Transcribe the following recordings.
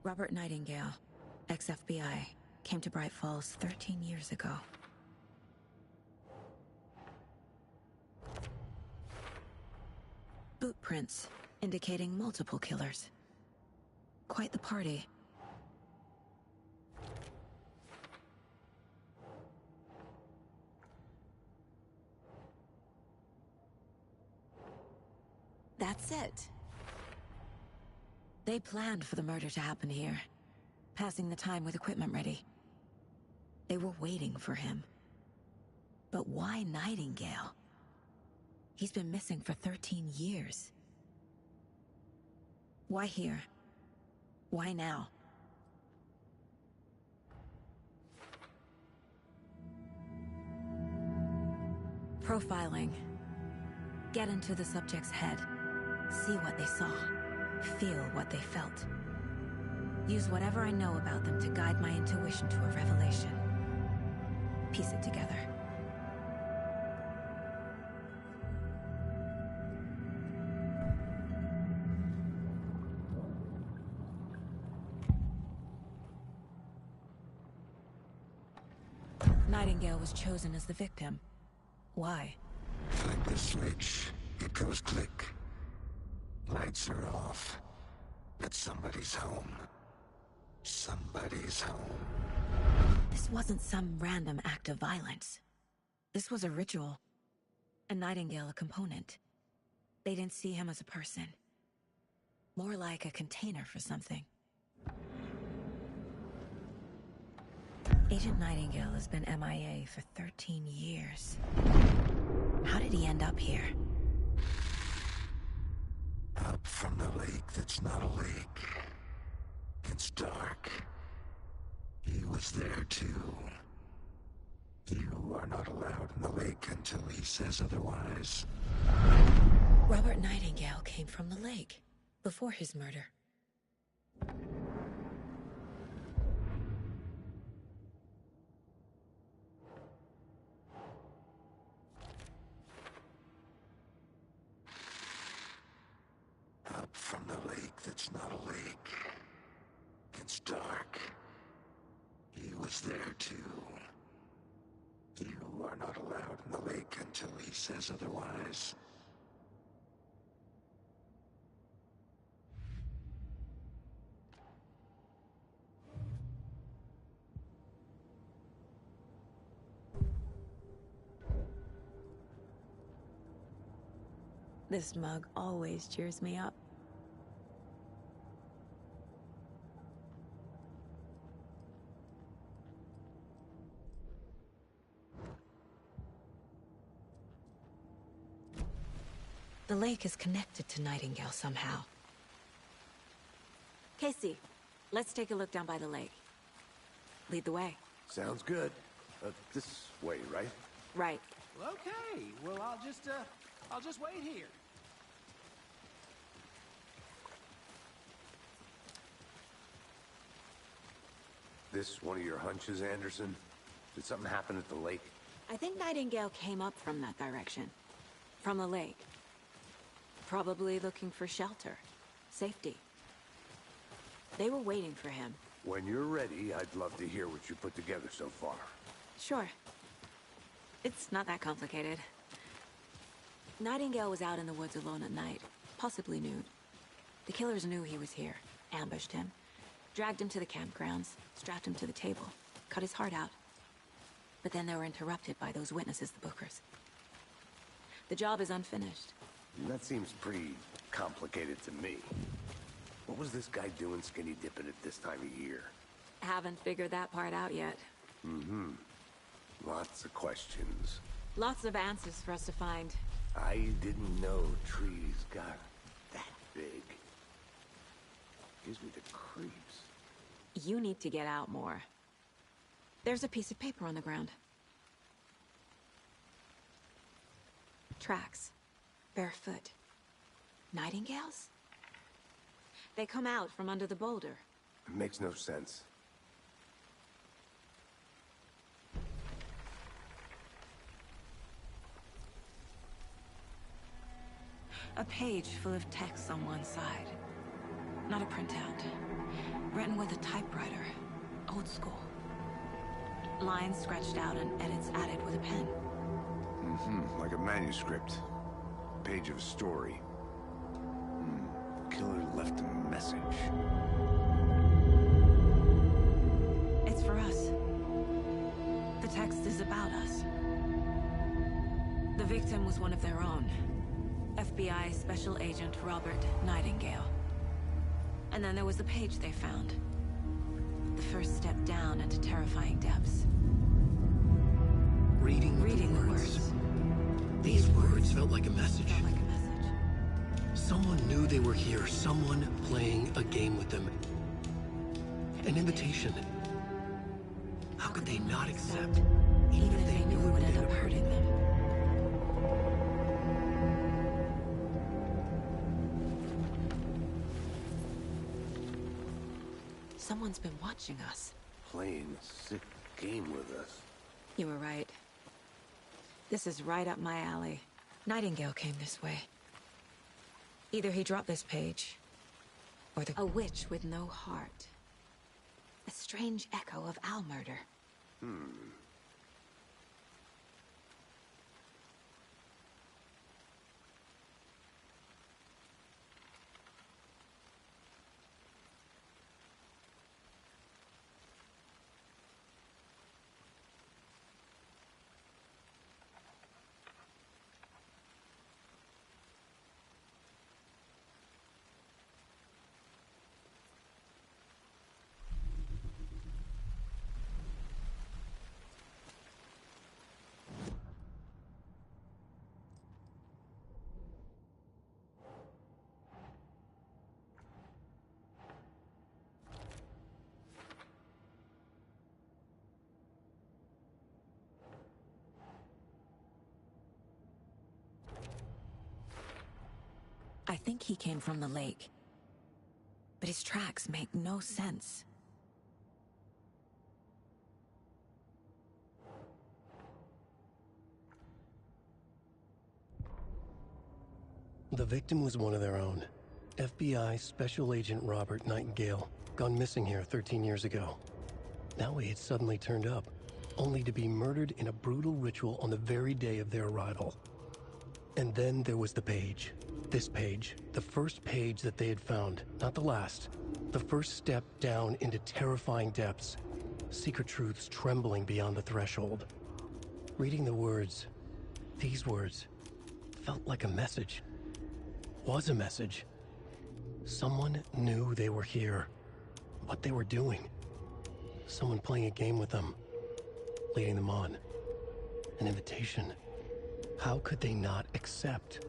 Robert Nightingale, ex-FBI, came to Bright Falls 13 years ago. Boot prints indicating multiple killers. Quite the party. That's it. They planned for the murder to happen here, passing the time with equipment ready. They were waiting for him. But why Nightingale? He's been missing for 13 years. Why here? Why now? Profiling. Get into the subject's head. See what they saw. Feel what they felt. Use whatever I know about them to guide my intuition to a revelation. Piece it together. Nightingale was chosen as the victim. Why? Flick the switch. It goes click. Lights are off. But somebody's home. Somebody's home. This wasn't some random act of violence. This was a ritual. And Nightingale a component. They didn't see him as a person. More like a container for something. Agent Nightingale has been MIA for 13 years. How did he end up here? Up from the lake that's not a lake. It's dark. He was there too. You are not allowed in the lake until he says otherwise. Robert Nightingale came from the lake, before his murder. Up from the lake that's not a lake. It's dark. He was there too. You are not allowed in the lake until he says otherwise. This mug always cheers me up. The lake is connected to Nightingale somehow. Casey, let's take a look down by the lake. Lead the way. Sounds good. This way, right? Right. Okay, well, I'll just wait here. This one of your hunches, Anderson? Did something happen at the lake? I think Nightingale came up from that direction. From the lake. Probably looking for shelter. Safety. They were waiting for him. When you're ready, I'd love to hear what you put together so far. Sure. It's not that complicated. Nightingale was out in the woods alone at night, possibly nude. The killers knew he was here, ambushed him, dragged him to the campgrounds, strapped him to the table, cut his heart out. But then they were interrupted by those witnesses, the Bookers. The job is unfinished. That seems pretty complicated to me. What was this guy doing skinny dipping at this time of year? Haven't figured that part out yet. Mm-hmm. Lots of questions. Lots of answers for us to find. I didn't know trees got that big. Gives me the creeps. You need to get out more. There's a piece of paper on the ground. Tracks. Barefoot. Nightingales? They come out from under the boulder. It makes no sense. A page full of text on one side. Not a printout. Written with a typewriter. Old school. Lines scratched out and edits added with a pen. Like a manuscript. Page of a story. Killer left a message. It's for us. The text is about us. The victim was one of their own. FBI Special Agent Robert Nightingale. And then there was the page they found. The first step down into terrifying depths. Reading the words. These words felt like a message. Felt like a message. Someone knew they were here. Someone playing a game with them. An invitation. How could they not accept? Even if they knew it would end up hurting them. Someone's been watching us. Playing a sick game with us. You were right. This is right up my alley. Nightingale came this way. Either he dropped this page, or a witch with no heart. A strange echo of Al murder. I think he came from the lake. But his tracks make no sense. The victim was one of their own. FBI Special Agent Robert Nightingale, gone missing here 13 years ago. Now he had suddenly turned up, only to be murdered in a brutal ritual on the very day of their arrival. And then there was the page. This page, the first page that they had found, not the last. The first step down into terrifying depths. Secret truths trembling beyond the threshold. Reading the words, these words, felt like a message. Was a message. Someone knew they were here. What they were doing. Someone playing a game with them. Leading them on. An invitation. How could they not accept?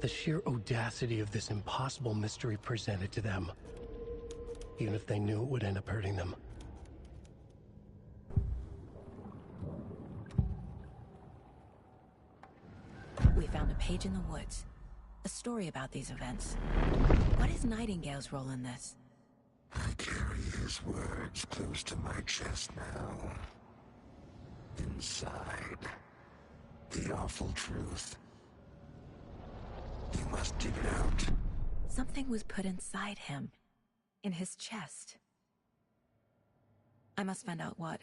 The sheer audacity of this impossible mystery presented to them. Even if they knew it would end up hurting them. We found a page in the woods. A story about these events. What is Nightingale's role in this? I carry his words close to my chest now. Inside, the awful truth. You must dig it out. Something was put inside him. In his chest. I must find out what.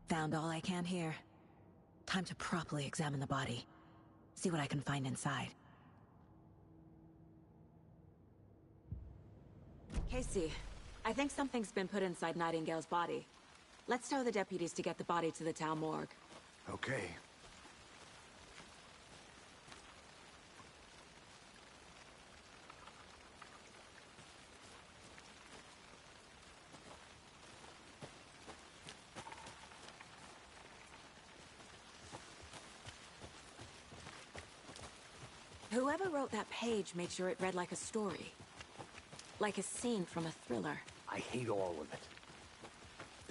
Found all I can here. Time to properly examine the body. See what I can find inside. Casey, I think something's been put inside Nightingale's body. Let's tell the deputies to get the body to the town morgue. Okay. Whoever wrote that page made sure it read like a story. Like a scene from a thriller. I hate all of it.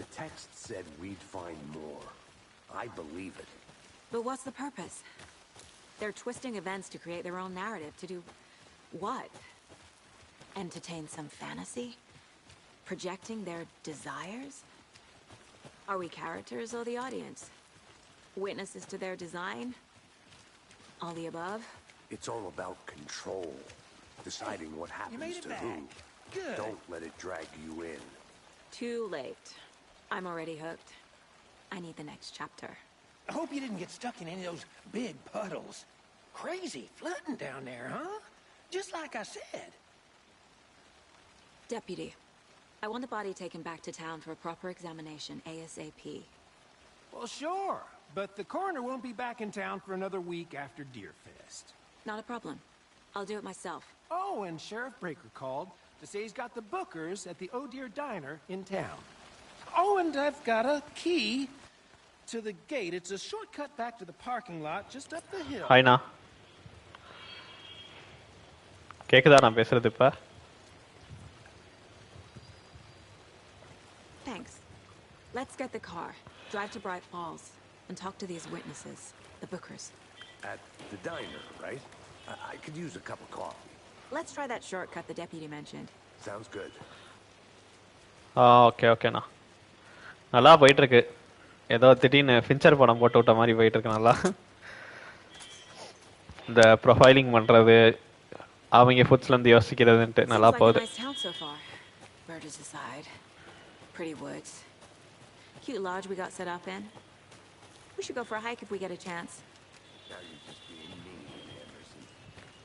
The text said we'd find more. I believe it. But what's the purpose? They're twisting events to create their own narrative. To do what? Entertain some fantasy? Projecting their desires? Are we characters or the audience? Witnesses to their design? All the above? It's all about control. Deciding what happens to who. Good. Don't let it drag you in. Too late. I'm already hooked. I need the next chapter. I hope you didn't get stuck in any of those big puddles. Crazy flooding down there, huh? Just like I said. Deputy, I want the body taken back to town for a proper examination, ASAP. Well, sure. But the coroner won't be back in town for another week after Deerfest. Not a problem. I'll do it myself. Oh, and Sheriff Breaker called to say he's got the bookers at the Oh Dear Diner in town. Oh, and I've got a key to the gate. It's a shortcut back to the parking lot just up the hill. ஹாய்ண்ணா கேக்குதா நான் பேசுறது இப்ப? Thanks. Let's get the car, drive to Bright Falls, and talk to these witnesses, the bookers. At the diner, right? I could use a cup of coffee. Let's try that shortcut the deputy mentioned. Sounds good. ஓகேண்ணா நல்லா போயிட்டு இருக்கு. ஏதோ திடீர்னு Fincher படம் போட்டு விட்ட மாதிரி போயிட்டு இருக்கு. நல்லா இந்த ப்ரொஃபைலிங் பண்றது அவங்க ஃபுட்ஸ்ல இருந்து யோசிக்கிறதுன்ட்டு நல்லா போகுது. Nice town so far. Murders aside, pretty woods, cute lodge we got set up in. We should go for a hike if we get a chance. Now you're just being mean, Anderson.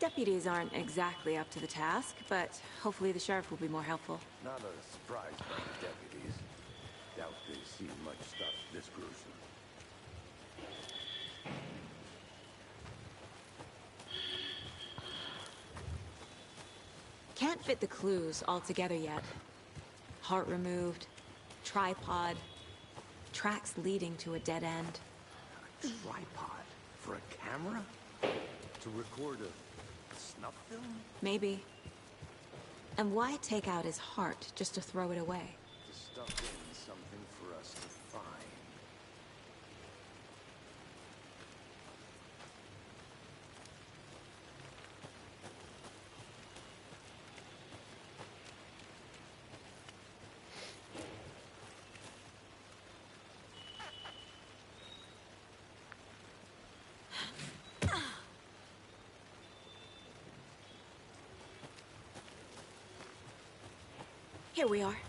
Deputies aren't exactly up to the task, but hopefully the sheriff will be more helpful. Not a surprise by the deputies. Doubt they've seen much stuff this gruesome. Can't fit the clues all together yet. Heart removed, tripod, tracks leading to a dead end. A tripod? For a camera? To record a snuff film? Maybe. And why take out his heart just to throw it away? To stuff in something for us to find. Here we are.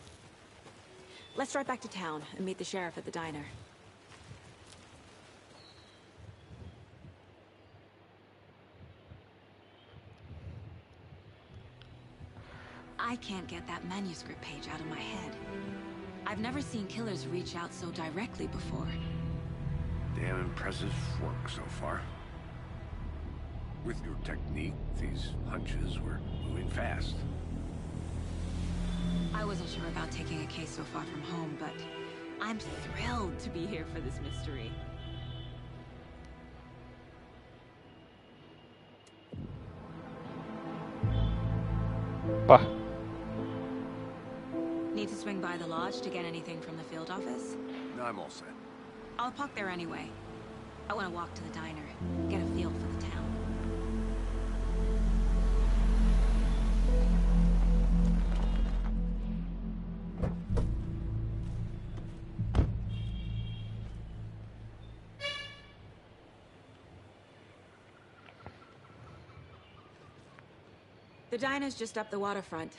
Let's drive back to town and meet the sheriff at the diner. I can't get that manuscript page out of my head. I've never seen killers reach out so directly before. Damn impressive work so far. With your technique, these hunches were moving fast. I wasn't sure about taking a case so far from home, but I'm thrilled to be here for this mystery. பா Need to swing by the lodge to get anything from the field office? No, I'm all set. I'll park there anyway. I want to walk to the diner, get a feel for the town. The diner's just up the waterfront.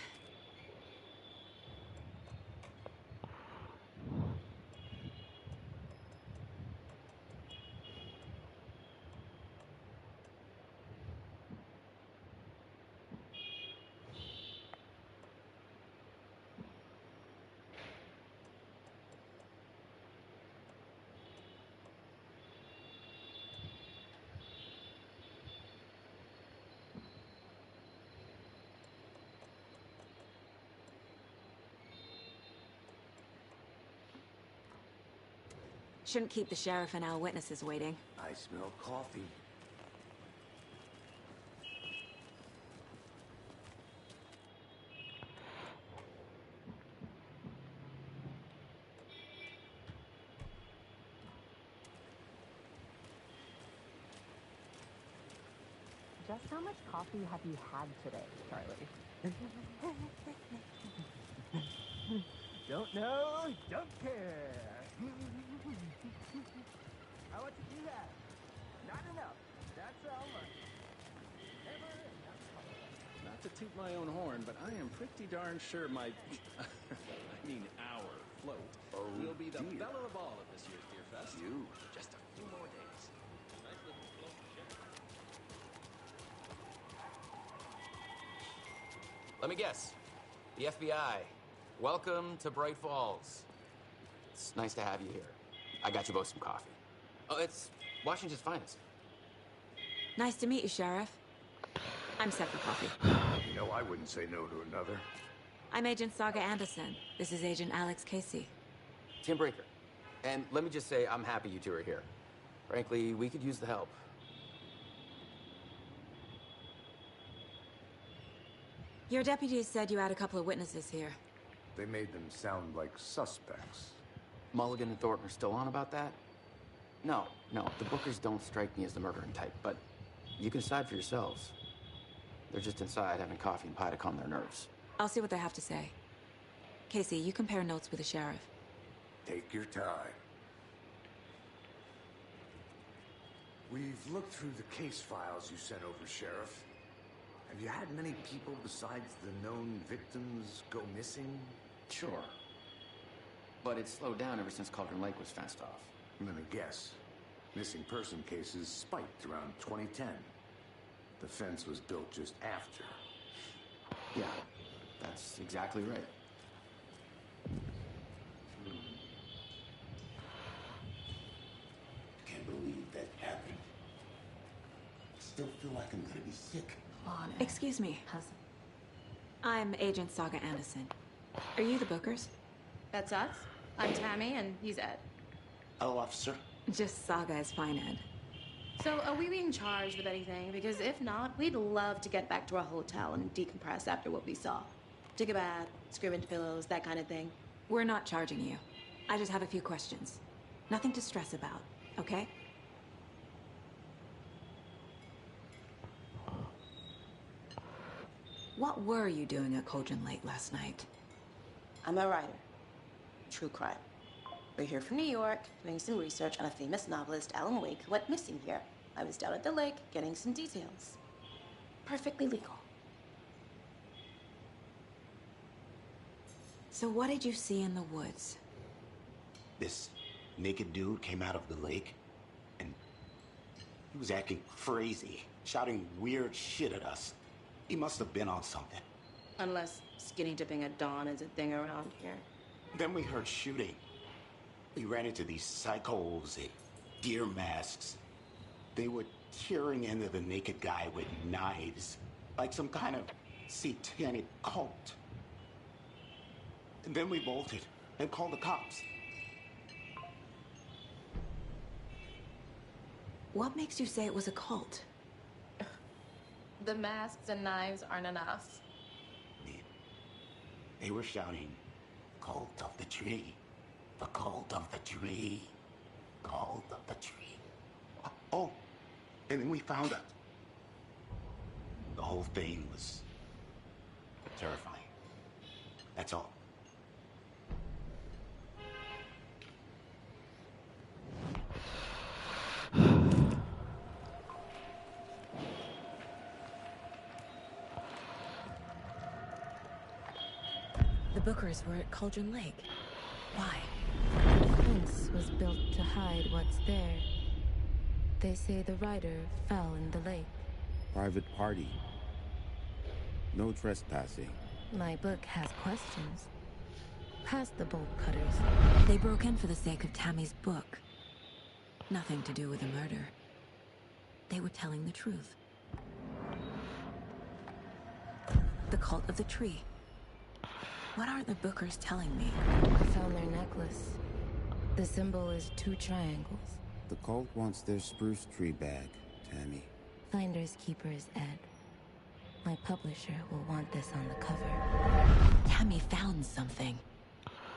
Shouldn't keep the sheriff and our witnesses waiting. I smell coffee. Just how much coffee have you had today, Charlie? Don't know, don't care. How much did you have? Not enough. That's how much. Never enough. Not to toot my own horn, but I am pretty darn sure my, I mean our float will be the belle of all of this year's Beer Fest. Just a few more days. Nice little float ship. Let me guess. The FBI. Welcome to Bright Falls. It's nice to have you here. I got you both some coffee. Oh, it's Washington's finest. Nice to meet you, Sheriff. I'm set for coffee. You know, I wouldn't say no to another. I'm Agent Saga Anderson. This is Agent Alex Casey. Tim Breaker. And let me just say, I'm happy you two are here. Frankly, we could use the help. Your deputies said you had a couple of witnesses here. They made them sound like suspects. Mulligan and Thornton are still on about that? No, the Bookers don't strike me as the murdering type, but you can decide for yourselves. They're just inside having coffee and pie to calm their nerves. I'll see what they have to say. Casey, you compare notes with the sheriff. Take your time. We've looked through the case files you sent over, Sheriff. Have you had many people besides the known victims go missing? Sure. But it's slowed down ever since Cauldron Lake was fenced off. Let me guess. Missing person cases spiked around 2010. The fence was built just after. Yeah, that's exactly right. Can't believe that happened. Still feel like I'm gonna be sick. Excuse me. I'm Agent Saga Anderson. Are you the Bookers? That's us. I'm Tammy, and he's Ed. Hello, officer. Just Saga is fine, Ed. So, are we being charged with anything? Because if not, we'd love to get back to our hotel and decompress after what we saw. Take a bath, scream into pillows, that kind of thing. We're not charging you. I just have a few questions. Nothing to stress about, okay? What were you doing at Cauldron Lake last night? I'm a writer. True crime. We're here from New York, doing some research on a famous novelist, Alan Wake, who went missing here. I was down at the lake, getting some details. Perfectly legal. So what did you see in the woods? This naked dude came out of the lake, and he was acting crazy, shouting weird shit at us. He must have been on something. Unless skinny dipping at dawn is a thing around here. Then we heard shooting. We ran into these psychos in deer masks. They were tearing into the naked guy with knives, like some kind of satanic cult. And then we bolted and called the cops. What makes you say it was a cult? The masks and knives aren't enough. They were shouting, "Cult of the tree, the cult of the tree, cult of the tree." Oh, and then we found out. The whole thing was terrifying. That's all. The Bookers were at Cauldron Lake. Why? The fence was built to hide what's there. They say the rider fell in the lake. Private party. No trespassing. My book has questions. Past the bolt cutters. They broke in for the sake of Tammy's book. Nothing to do with a murder. They were telling the truth. The cult of the tree. What are the Bookers telling me? I found their necklace. The symbol is 2 triangles. The cult wants their spruce tree back, Tammy. Finders keepers, Ed. My publisher will want this on the cover. Tammy found something.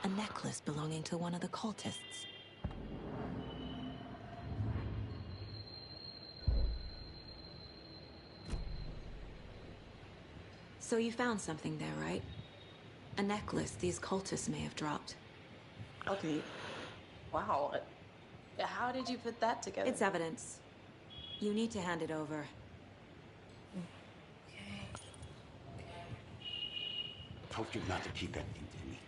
A necklace belonging to one of the cultists. So you found something there, right? A necklace these cultists may have dropped. Okay. Wow. How did you put that together? It's evidence. You need to hand it over. I told you not to keep that thing to me.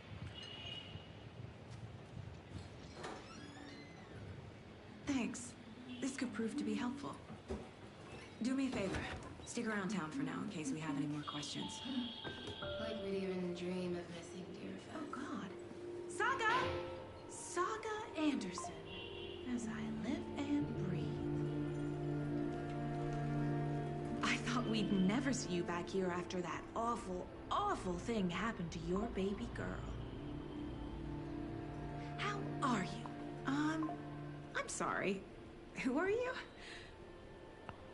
Thanks. This could prove to be helpful. Do me a favor. Stick around town for now in case we have any more questions. Like we'd even dream of missing Deerfield. Oh, God. Saga! Saga Anderson. As I live and breathe. I thought we'd never see you back here after that awful, awful thing happened to your baby girl. How are you? I'm sorry. Who are you?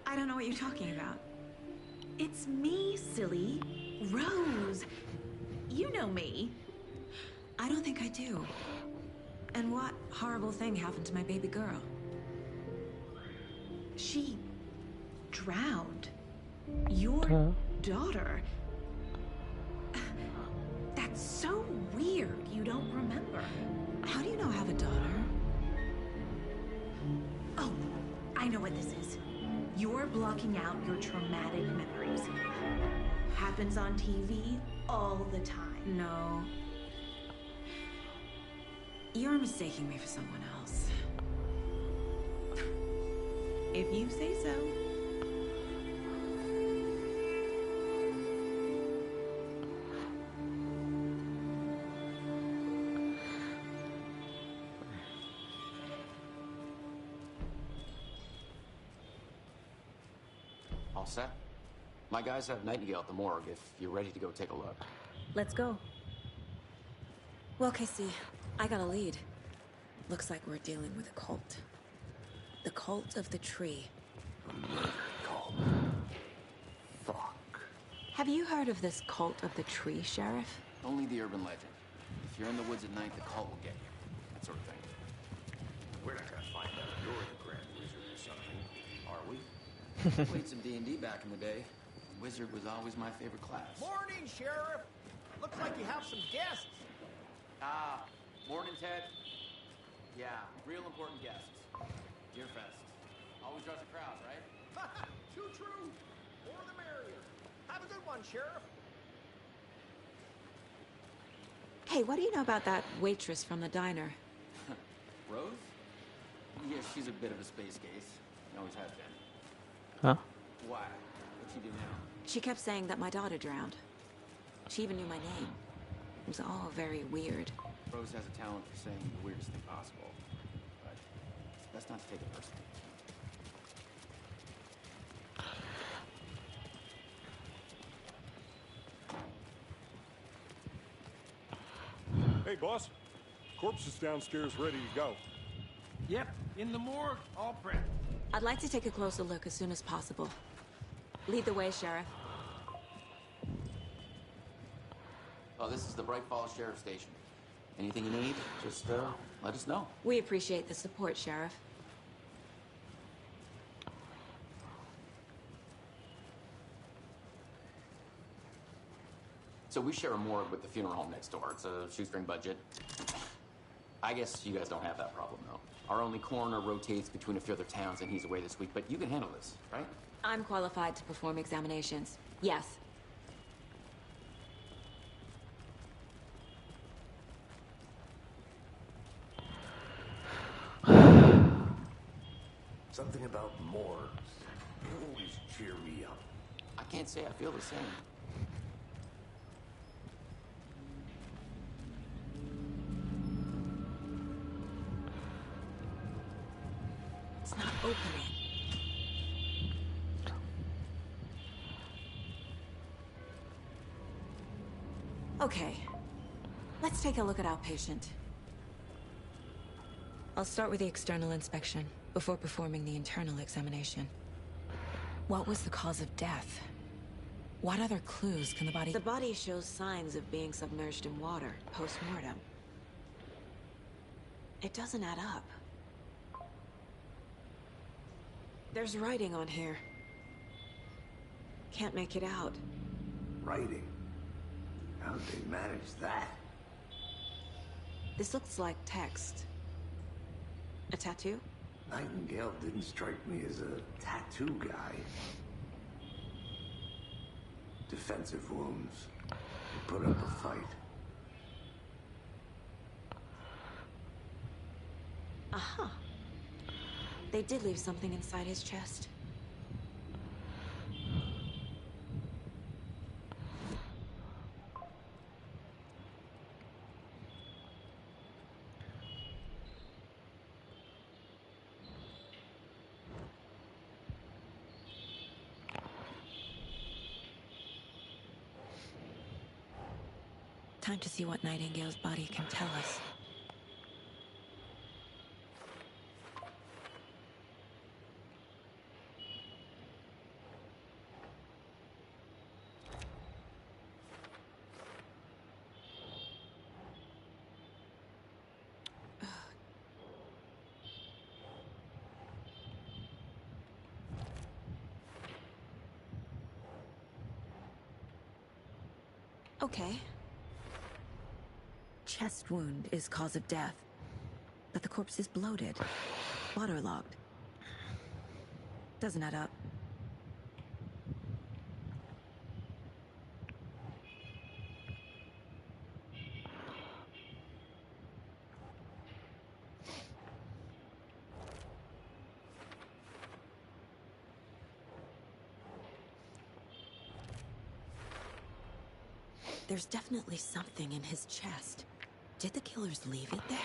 I don't know what you're talking about. It's me, silly. Rose. You know me. I don't think I do. And what horrible thing happened to my baby girl? She drowned. Your daughter. That's so weird you don't remember. How do you know I have a daughter? Oh, I know what this is. You're blocking out your traumatic memories. Happens on TV all the time. No. You're mistaking me for someone else. If you say so. All set? My guys have Nightingale at the morgue if you're ready to go take a look. Let's go. Well, Casey, I got a lead. Looks like we're dealing with a cult. The cult of the tree. Cult. Fuck. Have you heard of this cult of the tree, Sheriff? Only the urban legend. If you're in the woods at night, the cult will get you. That sort of thing. We're not gonna find out you're the Grand Wizard or something, are we? Played some D&D back in the day. Wizard was always my favorite class. Morning, Sheriff. Looks like you have some guests. Ah, morning, Ted. Yeah, real important guests. Deerfest. Always draws a crowd, right? Too true. More the merrier. Have a good one, Sheriff. Hey, what do you know about that waitress from the diner? Rose? Yeah, she's a bit of a space case. Always has been. Huh? Why? What'd she do now? She kept saying that my daughter drowned. She even knew my name. It was all very weird. Rose has a talent for saying the weirdest thing possible. But it's best not to take it personally. Hey, boss. Corpse is downstairs ready to go. Yep, in the morgue, all prepped. I'd like to take a closer look as soon as possible. Lead the way, Sheriff. Oh, this is the Bright Falls Sheriff Station. Anything you need, just let us know. We appreciate the support, Sheriff. So we share a morgue with the funeral home next door. It's a shoestring budget. I guess you guys don't have that problem, though. Our only coroner rotates between a few other towns, and he's away this week. But you can handle this, right? I'm qualified to perform examinations. Yes. Something about morgues. You always cheer me up. I can't say I feel the same. It's not opening. Okay. Let's take a look at our patient. I'll start with the external inspection before performing the internal examination. What was the cause of death? What other clues can the body... The body shows signs of being submerged in water post-mortem. It doesn't add up. There's writing on here. Can't make it out. writing. How'd they manage that? This looks like text. A tattoo? Nightingale didn't strike me as a tattoo guy. Defensive wounds. He put up a fight. Aha. They did leave something inside his chest. Time to see what Nightingale's body can tell us. Okay. Chest wound is cause of death, but the corpse is bloated, waterlogged. Doesn't add up. There's definitely something in his chest. Did the killers leave it there?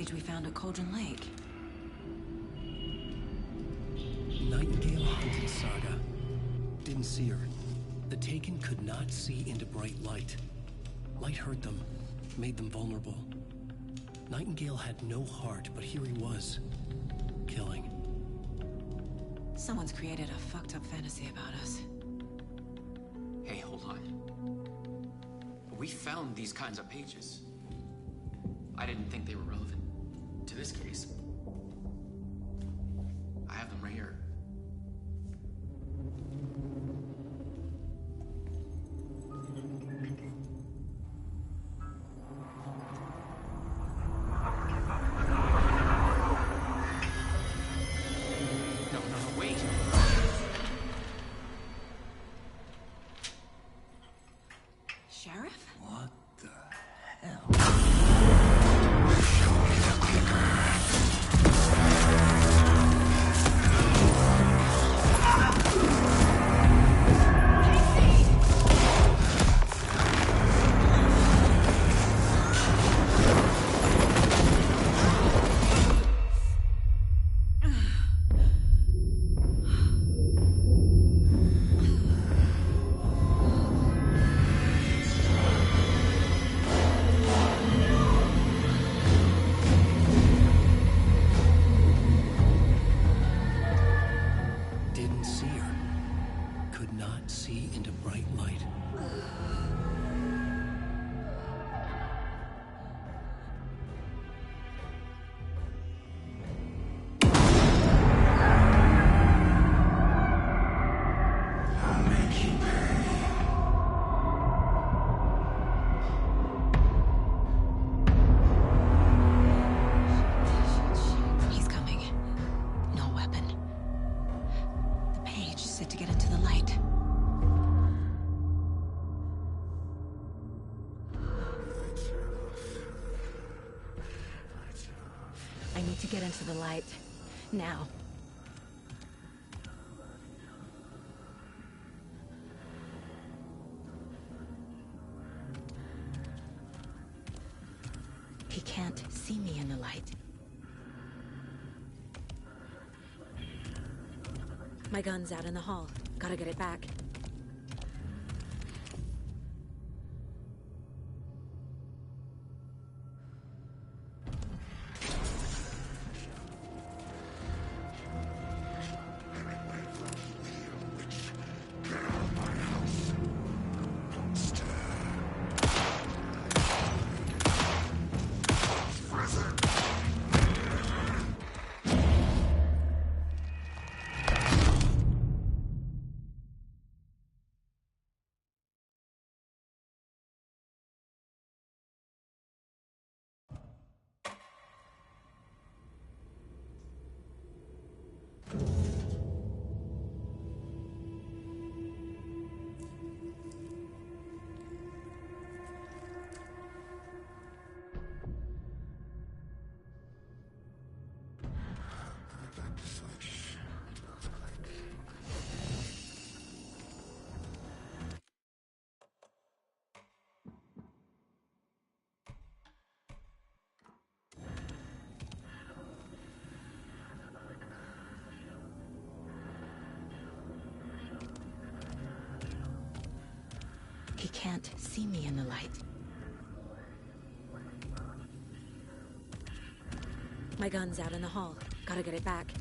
page we found at Cauldron Lake. Nightingale hunted Saga. Didn't see her. The Taken could not see into bright light. Light hurt them, made them vulnerable. Nightingale had no heart, but here he was, killing. Someone's created a fucked up fantasy about us. Hey, hold on. We found these kinds of pages. I didn't think they were relevant to this case. I have them right here. Sheriff? What the hell? Didn't see her. Could not see into bright light. He's coming. No weapon. The page set to get into the light. I need to get into the light. Now. He can't see me in the light. My gun's out in the hall. Gotta get it back. He can't see me in the light. My gun's out in the hall. Gotta get it back.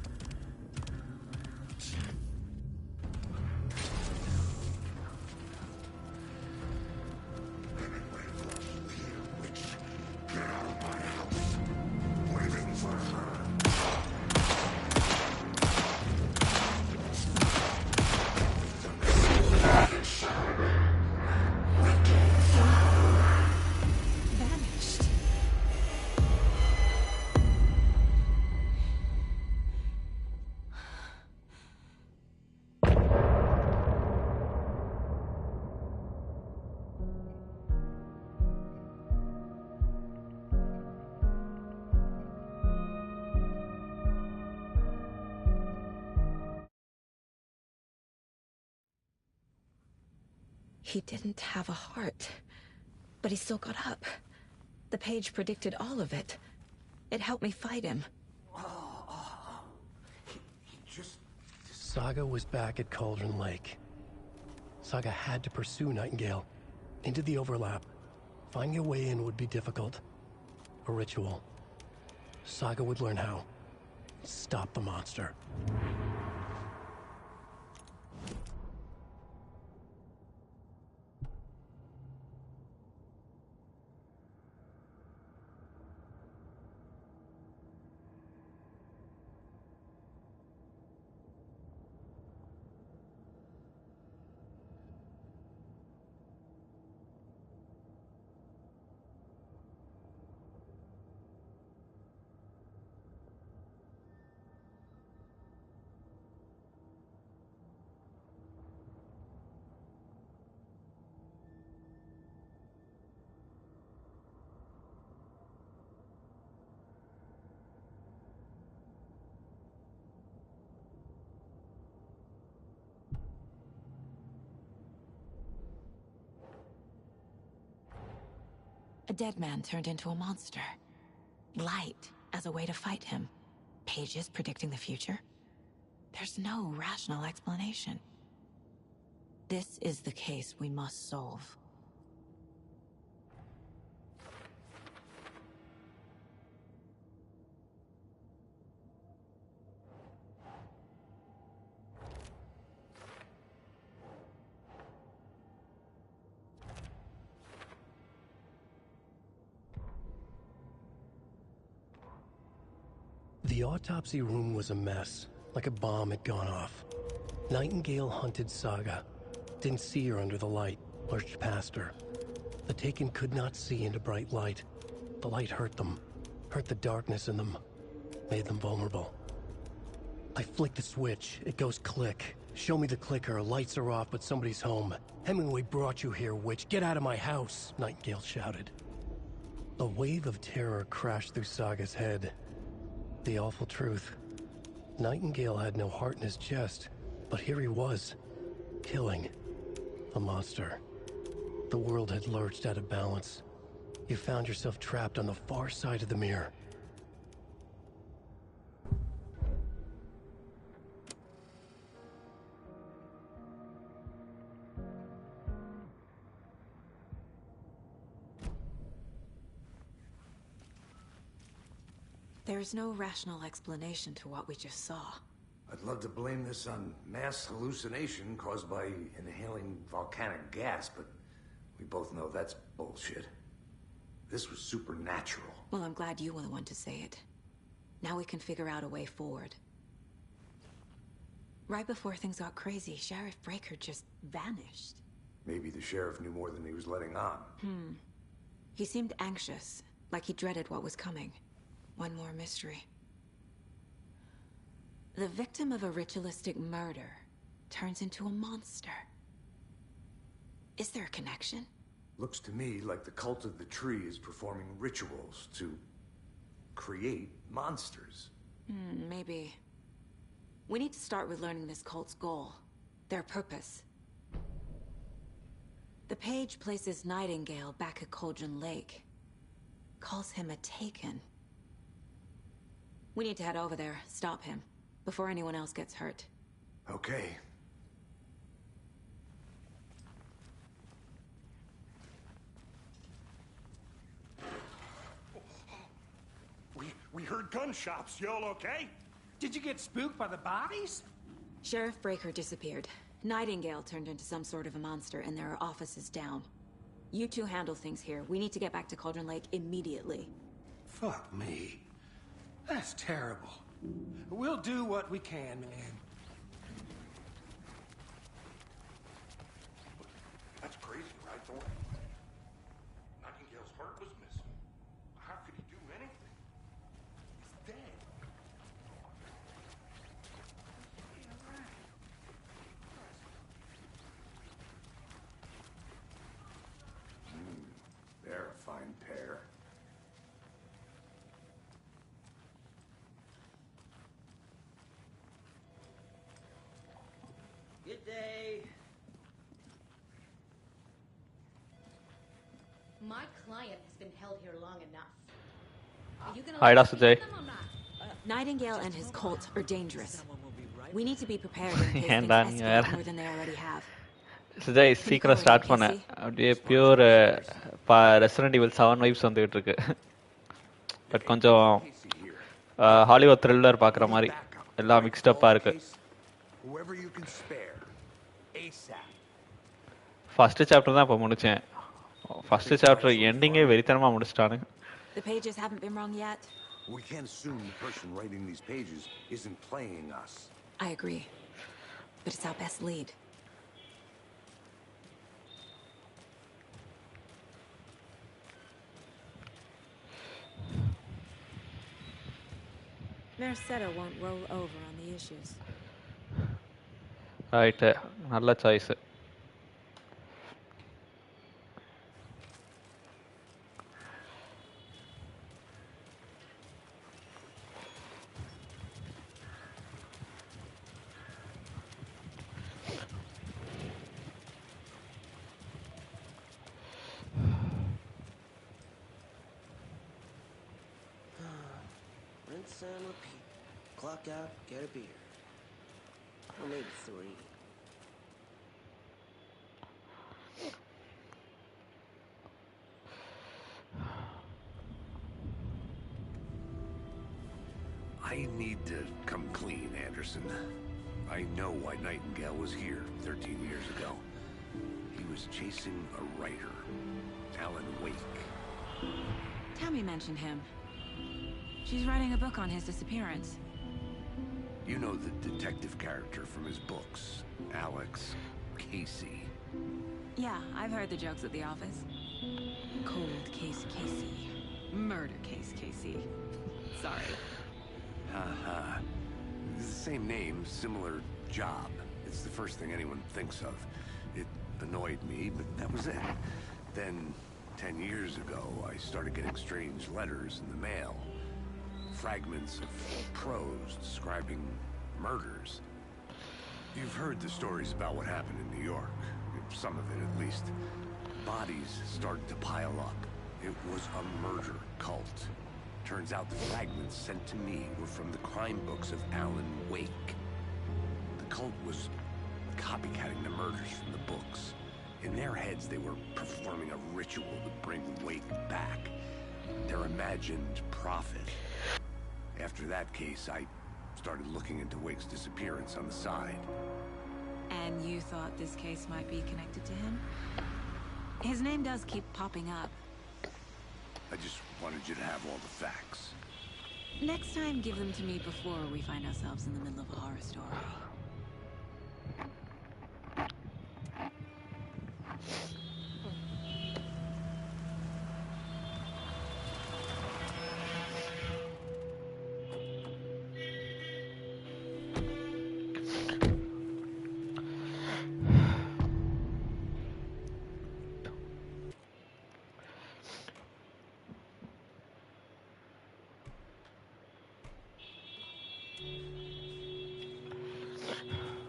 Vanished. He didn't have a heart, but he still got up. The page predicted all of it. It helped me fight him. Saga was back at Cauldron Lake. Saga had to pursue Nightingale. Into the overlap. Finding a way in would be difficult. A ritual. Saga would learn how. Stop the monster. A dead man turned into a monster. Light as a way to fight him. Pages predicting the future. There's no rational explanation. This is the case we must solve. The autopsy room was a mess, like a bomb had gone off. Nightingale hunted Saga. Didn't see her under the light, lurched past her. The Taken could not see into bright light. The light hurt them, hurt the darkness in them, made them vulnerable. I flick the switch, it goes click. Show me the clicker, lights are off but somebody's home. Hemingway brought you here, witch, get out of my house, Nightingale shouted. A wave of terror crashed through Saga's head. The awful truth. Nightingale had no heart in his chest, but here he was, killing a monster. The world had lurched out of balance. You found yourself trapped on the far side of the mirror. There's no rational explanation to what we just saw. I'd love to blame this on mass hallucination caused by inhaling volcanic gas, but we both know that's bullshit. This was supernatural. Well, I'm glad you were the one to say it. Now we can figure out a way forward. Right before things got crazy, Sheriff Breaker just vanished. Maybe the sheriff knew more than he was letting on. He seemed anxious, like he dreaded what was coming. One more mystery. The victim of a ritualistic murder turns into a monster. Is there a connection? Looks to me like the cult of the tree is performing rituals to create monsters. Maybe. We need to start with learning this cult's goal, their purpose. The page places Nightingale back at Cauldron Lake. Calls him a Taken. We need to head over there, stop him, before anyone else gets hurt. Okay. We heard gunshots. Y'all okay? Did you get spooked by the bodies? Sheriff Breaker disappeared. Nightingale turned into some sort of a monster, and there are offices down. You two handle things here. We need to get back to Cauldron Lake immediately. Fuck me. That's terrible. We'll do what we can, man. That's crazy, right, Thornton? Nightingale's heart was missing. How could he do anything? He's dead. They're a fine pair. Good day. My client has been held here long enough. Hi, Sujay. Nightingale and his cult are dangerous. We need to be prepared in case ஏன்டா things நீ escalate வேற more than they already have. Sujay சீக்கிரம் start பண்ண அப்படியே pure resident evil 7 vibes வந்துகிட்டு இருக்கு. But கொஞ்சம் Hollywood thriller பார்க்குற மாதிரி எல்லாம் மிக்ஸ்ட் அப்பா இருக்கு. ஃபர்ஸ்ட் சாப்டர் தான் இப்போ முடிச்சேன். ஃபர்ஸ்ட் சாப்டர் எண்டிங்கே வெறித்தனமா முடிச்சிட்டானுங்க. The pages haven't been wrong yet. We can't assume the person writing these pages isn't playing us. I agree. But it's our best lead. Merceda won't roll over on the issues. Right, நல்ல choice. Rinse and repeat. Clock out, get a beer. Or maybe 3. I need to come clean, Anderson. I know why Nightingale was here 13 years ago. He was chasing a writer, Alan Wake. Tammy mentioned him. She's writing a book on his disappearance. You know the detective character from his books, Alex Casey. Yeah, I've heard the jokes at the office. Cold case Casey. Murder case Casey. Sorry. Haha. It's the same name, similar job. It's the first thing anyone thinks of. It annoyed me, but that was it. Then, 10 years ago, I started getting strange letters in the mail. Fragments of prose describing murders. You've heard the stories about what happened in New York. Some of it, at least. Bodies started to pile up. It was a murder cult. Turns out the fragments sent to me were from the crime books of Alan Wake. The cult was copycatting the murders from the books. In their heads, they were performing a ritual to bring Wake back. Their imagined prophet. After that case, I started looking into Wake's disappearance on the side. And you thought this case might be connected to him? His name does keep popping up. I just wanted you to have all the facts. Next time, give them to me before we find ourselves in the middle of a horror story.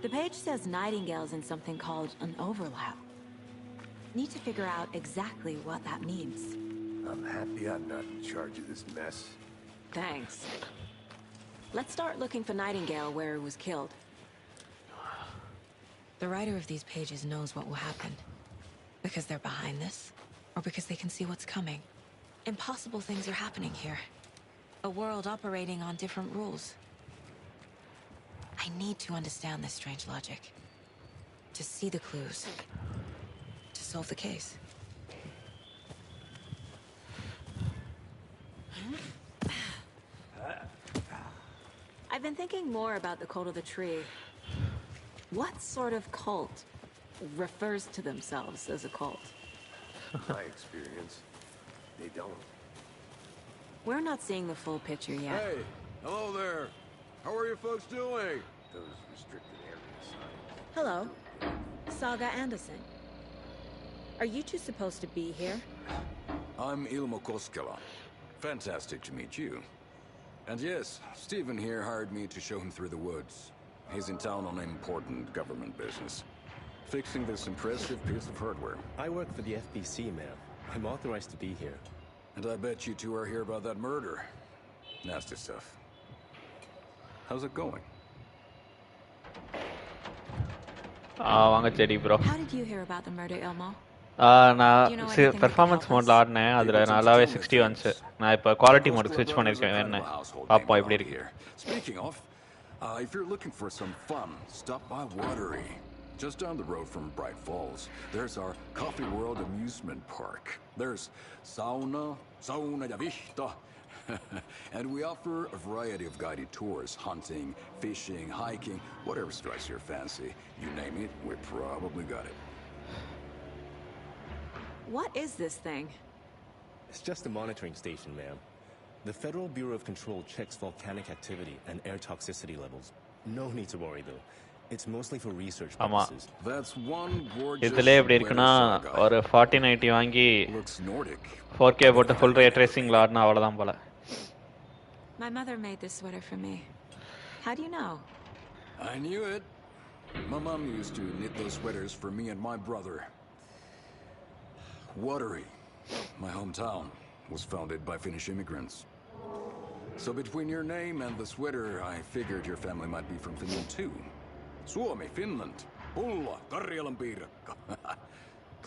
The page says Nightingale's in something called an overlap. Need to figure out exactly what that means. I'm happy I'm not in charge of this mess. Thanks. Let's start looking for Nightingale where he was killed. The writer of these pages knows what will happen. Because they're behind this, or because they can see what's coming. Impossible things are happening here. A world operating on different rules. I need to understand this strange logic. To see the clues. To solve the case. I've been thinking more about the cult of the tree. What sort of cult refers to themselves as a cult? My experience, they don't. We're not seeing the full picture yet. Hey, hello there. How are you folks doing? Those restricted area signs. Hello. Saga Anderson. Are you two supposed to be here? I'm Ilmo Koskela. Fantastic to meet you. And yes, Stephen here hired me to show him through the woods. He's in town on important government business. Fixing this impressive piece of hardware. I work for the FBC, ma'am. I'm authorized to be here. And I bet you two are here about that murder. Nasty stuff. How's it going? வாங்க செடி bro. How did you hear about the murder, Elmo? நான் performance மோட்ல ஆடினேன். அதுல நல்லாவே 60 வந்துச்சு. நான் இப்ப quality மோடுக்கு ஸ்விட்ச் பண்ணிருக்கேன். என்ன பாப்போம் எப்படி இருக்கு. Speaking of, if you're looking for some fun, stop by Watery. Just down the road from Bright Falls, there's our Coffee World amusement park. There's sauna ja vihta. And we offer a variety of guided tours, hunting, fishing, hiking, whatever strikes your fancy. You name it, we probably got it. What is this thing? It's just a monitoring station, ma'am. The Federal Bureau of Control checks volcanic activity and air toxicity levels. No need to worry, though. It's mostly for research purposes. That's one gorgeous. இதுல எப்படி இருக்குன்னா ஒரு 4090 வாங்கி 4K போட்டு full ray tracing ஆடுனா அவ்வளவுதான் போல. My mother made this sweater for me. How do you know? I knew it. My mom used to knit those sweaters for me and my brother. Watery, my hometown, was founded by Finnish immigrants. So between your name and the sweater, I figured your family might be from Finland too. Suomi, Finland. Pulla, Karjalan piirakka.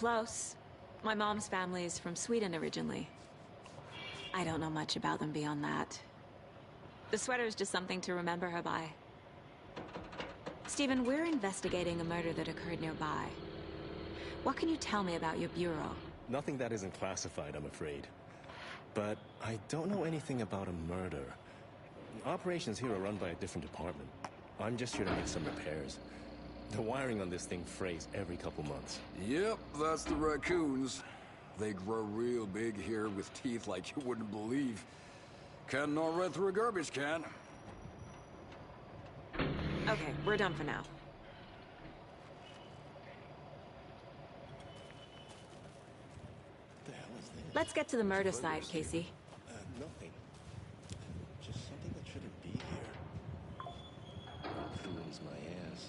Close. My mom's family is from Sweden originally. I don't know much about them beyond that. The sweater is just something to remember her by. Stephen, we're investigating a murder that occurred nearby. What can you tell me about your bureau? Nothing that isn't classified, I'm afraid. But I don't know anything about a murder. Operations here are run by a different department. I'm just here to make some repairs. The wiring on this thing frays every couple months. Yep, that's the raccoons. They grow real big here with teeth like you wouldn't believe. Can't know right through a garbage can. Okay, we're done for now. Let's get to the murder site, Casey. Nothing. Just something that shouldn't be here. Ruins my ass.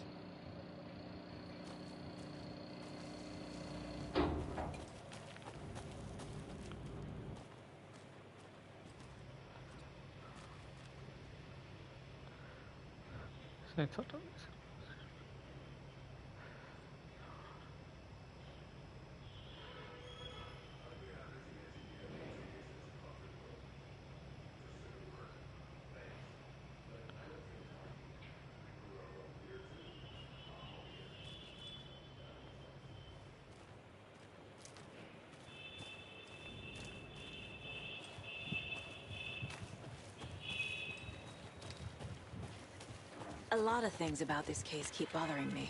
A lot of things about this case keep bothering me.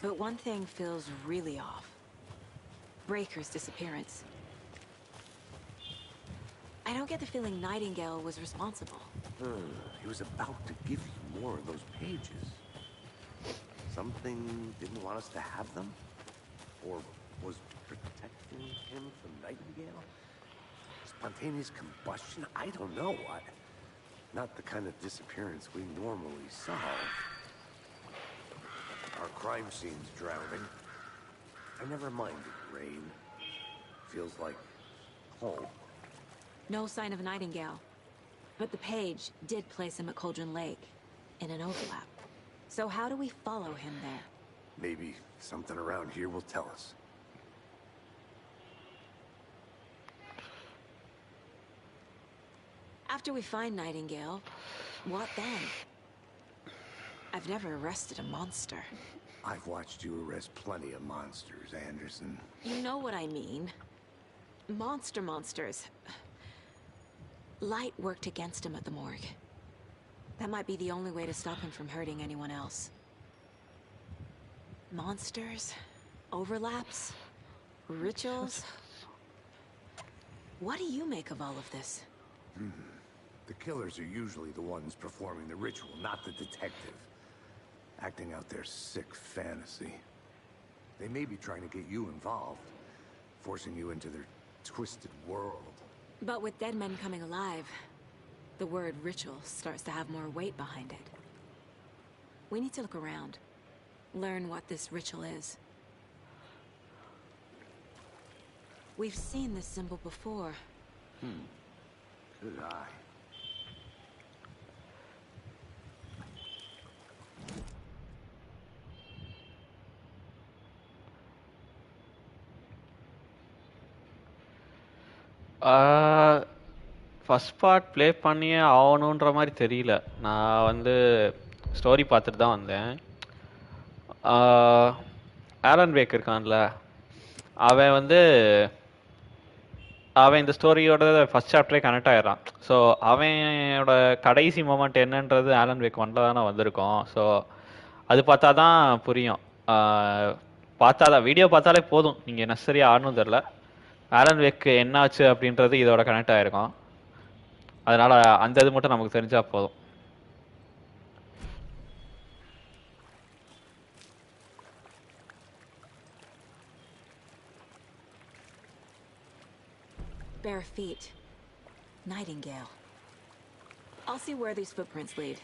But one thing feels really off. Breaker's disappearance. I don't get the feeling Nightingale was responsible. He was about to give you more of those pages. Something didn't want us to have them? Or was protecting him from Nightingale? Spontaneous combustion? I don't know. Not the kind of disappearance we normally solve. Our crime scene's drowning. I never minded rain. Feels like home. No sign of Nightingale. But the page did place him at Cauldron Lake, in an overlap. So how do we follow him there? Maybe something around here will tell us. After we find Nightingale, what then? I've never arrested a monster. I've watched you arrest plenty of monsters, Anderson. You know what I mean. Monsters. Light worked against him at the morgue. That might be the only way to stop him from hurting anyone else. Monsters? Overlaps? Rituals? What do you make of all of this? The killers are usually the ones performing the ritual, not the detective. Acting out their sick fantasy. They may be trying to get you involved, forcing you into their twisted world. But with dead men coming alive, the word ritual starts to have more weight behind it. We need to look around, learn what this ritual is. We've seen this symbol before, Good eye. First part play பண்ணியே ஆகணுன்ற மாதிரி தெரியல. நான் வந்து story பார்த்துட்டு தான் வந்தேன். Alan wake இருக்கான்ல, அவன் வந்து அவன் இந்த ஸ்டோரியோட ஃபர்ஸ்ட் சாப்டரே கனெக்ட் ஆயிடறான். ஸோ அவனோட கடைசி மொமெண்ட் என்னன்றது ஆலன் வேக் ஒன்ல தானே வந்திருக்கோம். ஸோ அது பார்த்தா தான் புரியும். பார்த்தாதான் வீடியோ பார்த்தாலே போதும், நீங்கள் நெசசரியாக ஆடணும் தெரில. ஆலன் வேக் என்னாச்சு அப்படின்றது இதோட கனெக்ட் ஆயிருக்கும். அதனால அந்த இது மட்டும் நமக்கு தெரிஞ்சா போதும். Bare feet. Nightingale. I'll see where these footprints lead.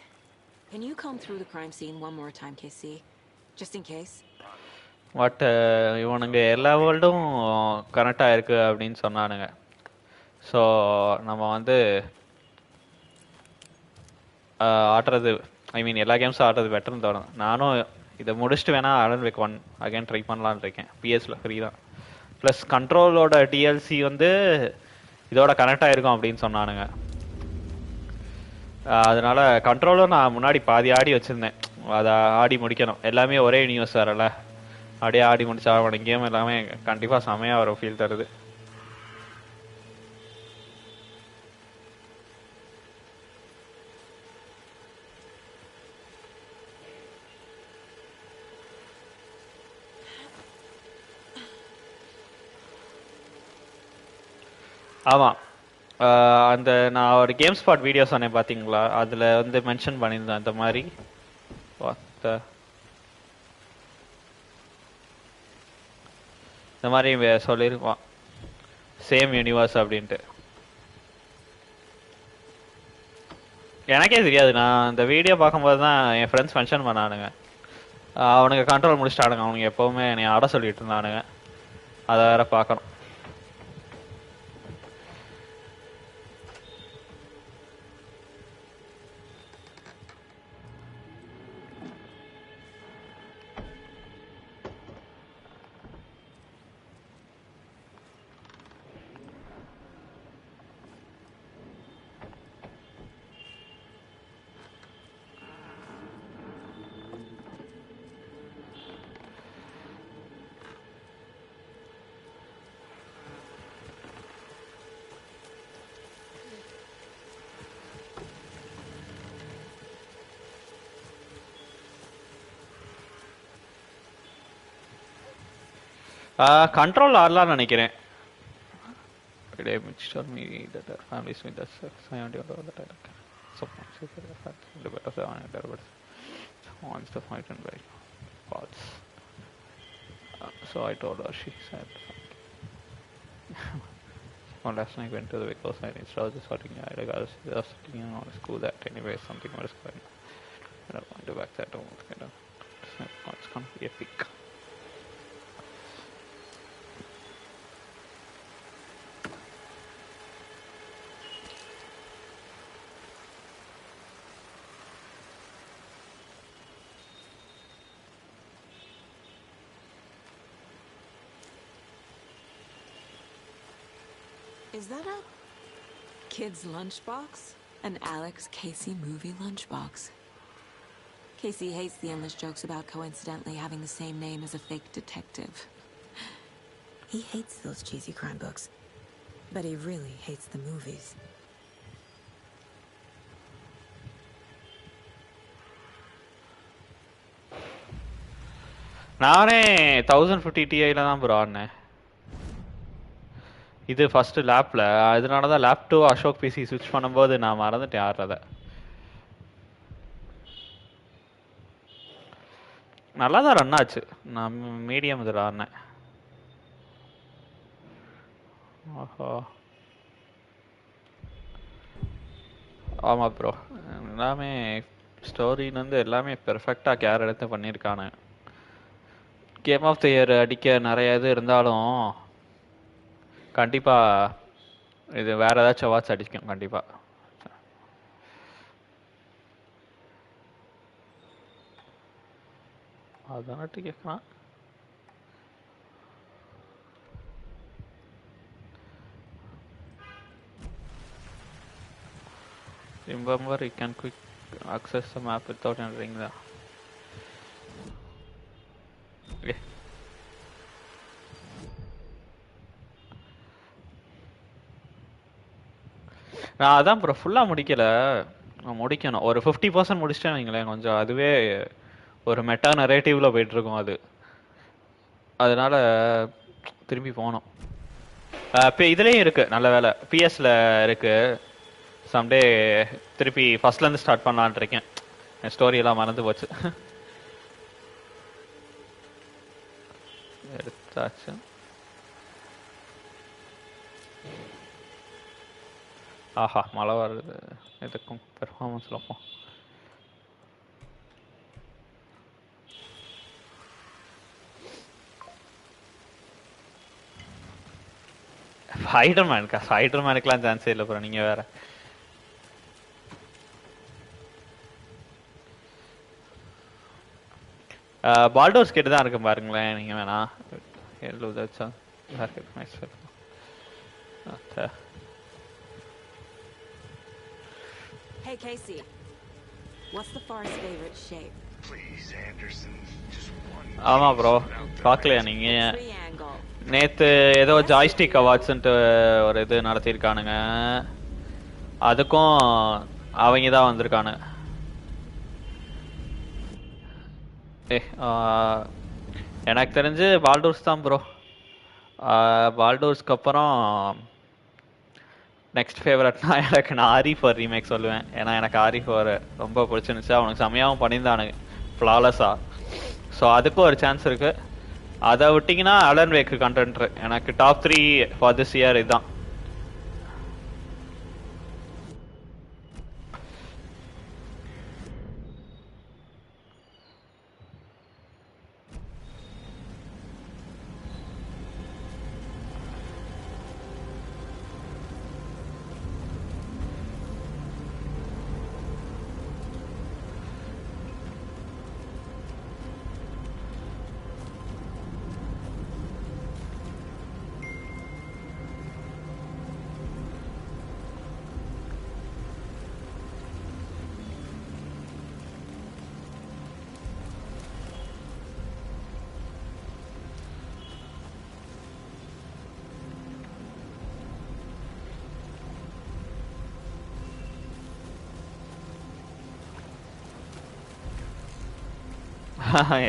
Can you comb through the crime scene one more time, KC? Just in case? But இவனுங்க எல்லா வேர்ல்டும் கனெக்ட் ஆயிருக்கு அப்படின்னு சொன்னானுங்க. ஸோ நம்ம வந்து ஆடுறது, ஐ மீன் எல்லா கேம்ஸும் ஆடுறது பெட்டர்னு தோணும். நானும் இதை முடிச்சுட்டு வேணா ஆலன் வேக் 1 அகைன் ட்ரை பண்ணலான்னு இருக்கேன். பிஎஸ்ல ஃப்ரீ தான். ப்ளஸ் கண்ட்ரோலோட டிஎல்சி வந்து இதோட கனெக்ட் ஆயிருக்கும் அப்படின்னு சொன்னானுங்க. அதனால கண்ட்ரோலும் நான் முன்னாடி பாதி ஆடி வச்சிருந்தேன். அதை ஆடி முடிக்கணும். எல்லாமே ஒரே யூனிவர்ஸ் வரல, அப்படியே ஆடி முடிச்சா கேம் எல்லாமே கண்டிப்பாக செமையாக ஒரு ஃபீல் தருது. ஆமாம், அந்த நான் ஒரு கேம் ஸ்பாட் வீடியோ சொன்னேன் பார்த்தீங்களா, அதில் வந்து மென்ஷன் பண்ணியிருந்தேன் இந்த மாதிரி இந்த மாதிரி சொல்லியிருப்பான் சேம் யூனிவர்ஸ் அப்படின்ட்டு. எனக்கே தெரியாது, நான் இந்த வீடியோ பார்க்கும்போது தான் என் ஃப்ரெண்ட்ஸ் மென்ஷன் பண்ணானுங்க. அவனுங்க கண்ட்ரோல் முடிச்சிட்டானுங்க. அவனுங்க எப்போவுமே என்னை ஆட சொல்லிட்டு இருந்தானுங்க. அதை வேற பார்க்கணும். கண்ட்ரோல் ஆடலாம்னு நினைக்கிறேன். So I told her, she said, well, last night went to the vehicle side instead of just sorting out. I was just sitting on a school that anyway, something was going on. And I'm going to back that home. It's going to be epic. Is that a kid's lunchbox? An Alex Casey movie lunchbox. Casey hates the endless jokes about coincidentally having the same name as a fake detective. He hates those cheesy crime books, but he really hates the movies. நானே 1050 Tiல தான் bro ஆடினேன். இது first லேப்ல, அதனால தான் lab 2 Ashok PC ஸ்விட்ச் பண்ணும்போது நான் மறந்துட்டேன் ஆடுறத. நல்லா தான் ரன் ஆச்சு. நான் மீடியம் இதில் ஆடினேன். ஓஹோ, ஆமாம் ப்ரோ, எல்லாமே ஸ்டோரியிலேருந்து எல்லாமே பெர்ஃபெக்டாக கேர் எடுத்து பண்ணியிருக்கானு. கேம் ஆஃப் த இயர் அடிக்க நிறைய இது இருந்தாலும் கண்டிப்பாக இது வேற ஏதாச்சும் வாட்ச் அடிக்கும் கண்டிப்பா. அதானட்டு கேட்கலாம். Remember, you can quick access the map without entering the. Okay. நான் அதான் ப்ரோ ஃபுல்லாக முடிக்கல. முடிக்கணும். ஒரு 50% முடிச்சிட்டேன்னு வைங்களேன், கொஞ்சம் அதுவே ஒரு மெட்டா நரேட்டிவில் போயிட்டுருக்கும் அது. அதனால திரும்பி போகணும். இப்போ இதுலேயும் இருக்குது, நல்ல வேலை பிஎஸ்ல இருக்குது. சம்டே திருப்பி ஃபர்ஸ்ட்லேருந்து ஸ்டார்ட் பண்ணலான் இருக்கேன். என் ஸ்டோரியெல்லாம் மறந்து போச்சு. எடுத்தாச்சு. ஆஹா, மழை வருது. எதுக்கும் பெர்ஃபார்மன்ஸில் போ. ஸ்பைடர்மேனுக்குலாம் சான்ஸே இல்லை ப்ரோ, நீங்கள் வேற. பால்டோர்ஸ் கேட்டு தான் இருக்கு பாருங்களேன், நீங்கள் வேணா எழுதாச்சா. Hey Casey, what's the forest's favorite shape? Please, Anderson, just one. ஆமா ப்ரோ, பார்க்கலையா நீங்க? நேத்து ஏதோ ஜாய்ஸ்டிக் அவார்ட்ஸ்ன்ட்டு ஒரு இது நடத்தியிருக்கானுங்க. அதுக்கும் அவங்க தான் வந்திருக்கானு. எனக்கு தெரிஞ்சு பால்டோர்ஸ் தான் ப்ரோ. பால்டோர்ஸ்க்கு அப்புறம் நெக்ஸ்ட் ஃபேவரட்னா எனக்கு நான் ஆரி4 ரீமேக் சொல்லுவேன். ஏன்னா எனக்கு ஆரி4 ரொம்ப பிடிச்சிருந்துச்சு. அவனுக்கு செம்மையாகவும் பண்ணியிருந்தானுங்க ஃப்ளாலஸாக. ஸோ அதுக்கும் ஒரு சான்ஸ் இருக்குது. அதை விட்டிங்கன்னா அலன் வேக்கு கண்டென்ட்ரு எனக்கு டாப் 3 ஃபார் திஸ் இயர் இதுதான்.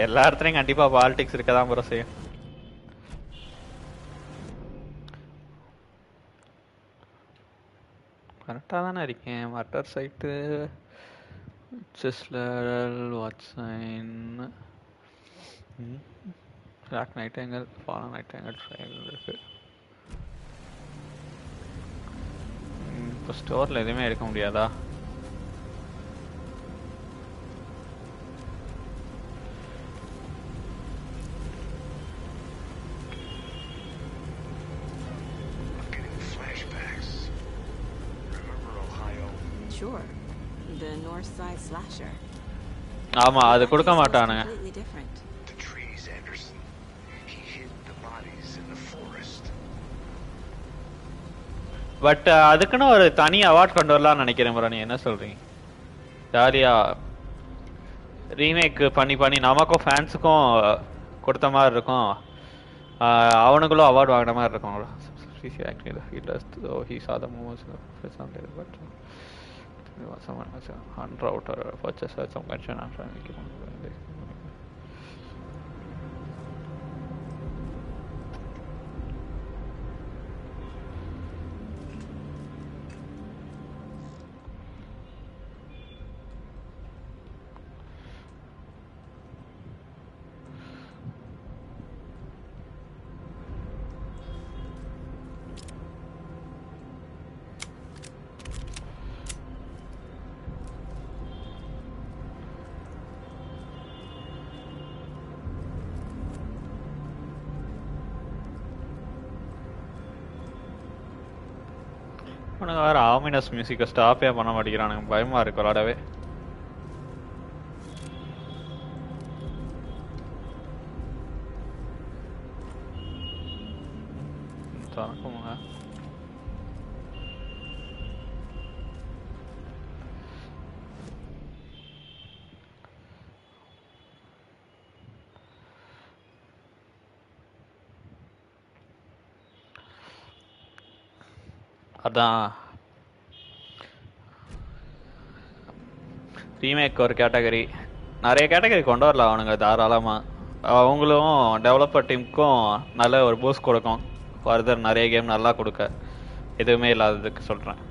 எல்லா இடத்துலையும் கண்டிப்பா பாலிடிக்ஸ் இருக்கதான் ப்ரோ செய்யும். கரெக்டாக தானே இருக்கேன். மர்டர் சைட்டு, செஸ்லர், வாட்சைன், shock night angle, fallen night angle trial இருக்கு. இப்போ ஸ்டோரில் எதுவுமே எடுக்க முடியாதா? Sure. The north side slasher. ஆமா, அது கொடுக்க மாட்டானுங்க. The trees, Anderson. He hid the bodies in the forest. But அதுக்குன்னு ஒரு தனி அவார்ட் கொண்டு வரலாம்னு நினைக்கிறேன் ப்ரோ. நீ என்ன சொல்றீங்க? ஜாலியா ரீமேக் பண்ணி நமக்கும் ஃபேன்ஸுக்கும் கொடுத்த மாதிரி இருக்கும். அவனுங்களும் அவார்டு வாங்கின மாதிரி இருக்கும். Someone has a hunt route or purchase some connection after making one. உனக்கு வேறு ஆமினஸ் மியூசிக்கை ஸ்டாப்பே பண்ண மாட்டேங்கிறானுங்க, பயமாக இருக்கு விளாடவே. திறக்குங்க. அதான் ரீமேக் ஒரு கேட்டகரி, நிறைய கேட்டகரி கொண்டு வரலாம் அவனுங்க தாராளமாக. அவங்களும் டெவலப்பர் டீமுக்கும் நல்ல ஒரு பூஸ்ட் கொடுக்கும், ஃபர்தர் நிறைய கேம் நல்லா கொடுக்க. எதுவுமே இல்லாததுக்கு சொல்கிறேன்.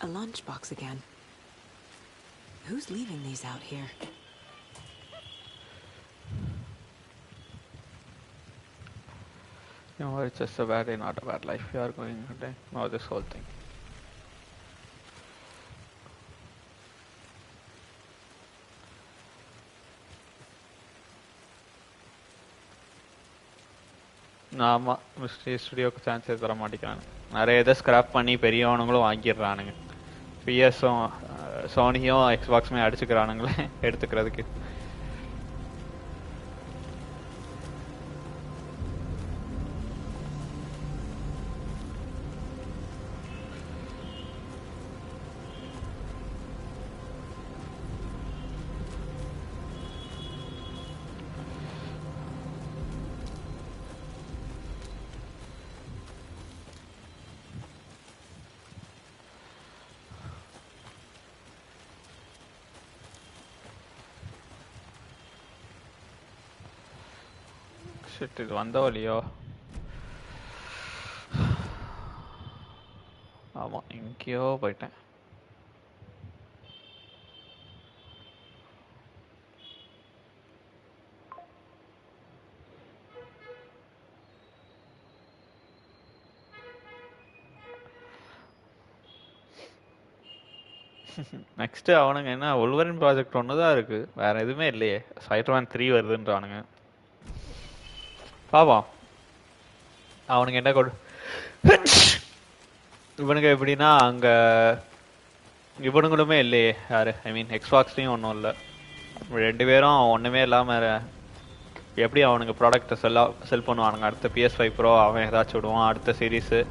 A lunchbox again. Who's leaving these out here? You know, it's just a bad day, not a bad life. You are going to know this whole thing. ஆமாம், மிஸ்ட்ரி ஸ்டுடியோக்கு சான்ஸே தர மாட்டேங்கிறாங்க. நிறைய இதை ஸ்கிராப் பண்ணி பெரியவனுங்களும் வாங்கிடுறானுங்க. பிஎஸும் சோனியும் எக்ஸ்பாக்ஸுமே அடிச்சுக்கிறானுங்களே எடுத்துக்கிறதுக்கு. இது வந்தோ இல்லையோ? ஆமாம், எங்கேயோ போயிட்டேன். நெக்ஸ்ட் அவனுங்க என்ன ஒல்வரின் ப்ராஜெக்ட் ஒன்று தான் இருக்கு, வேற எதுவுமே இல்லையே. ஸ்பைடர்மேன் 3 வருதுன்றானுங்க. பாவம் அவனுங்க என்ன இவனுங்க எப்படின்னா அங்கே இவனுங்களுமே இல்லையே யாரு, ஐ மீன் எக்ஸ்பாக்ஸ்லேயும் ஒன்றும் இல்லை. ரெண்டு பேரும் ஒன்றுமே இல்லாமல் எப்படி அவனுங்க ப்ராடக்டை செல் பண்ணுவானுங்க. அடுத்த PS5 Pro அவன் ஏதாச்சும் விடுவான், அடுத்த சீரீஸு.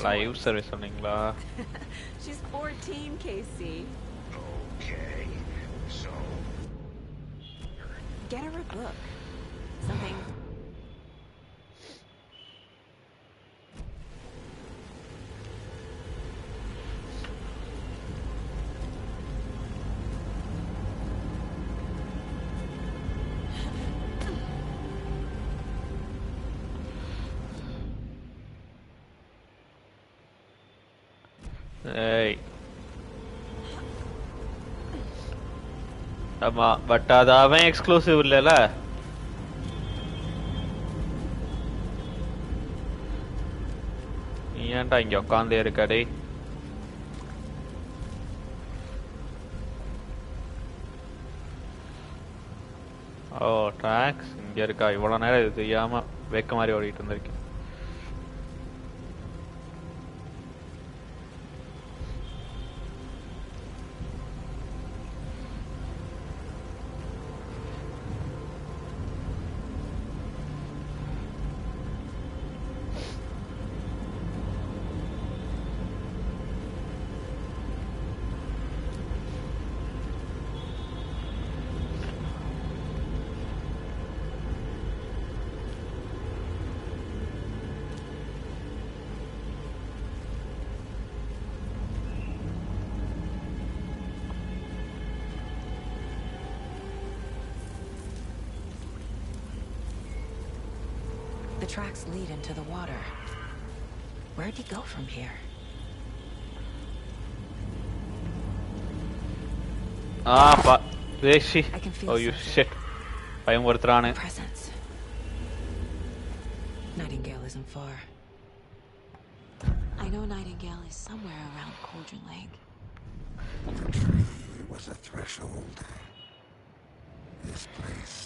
லைவ் சர்வீஸ் சொன்னீங்களா? She's 14, Casey. Okay, so get her a book. Something. ஏய் ஆமா, பட் அது அவன் எக்ஸ்க்ளூசிவ் இல்லைல்ல. நீ ஏன்டா இங்க உட்காந்தே இருக்காடே? ஓ ட்ராக்ஸ் இங்க இருக்கா? இவ்வளவு நேரம் இது தெரியாம வேக்க மாதிரி ஓடிட்டு இருந்திருக்கேன். tracks lead into the water. Where'd he go from here? Where is she? Oh, you shit. பயமுறுத்துறானே. Presence. Nightingale isn't far. I know Nightingale is somewhere around Cauldron Lake. The tree was a threshold. This place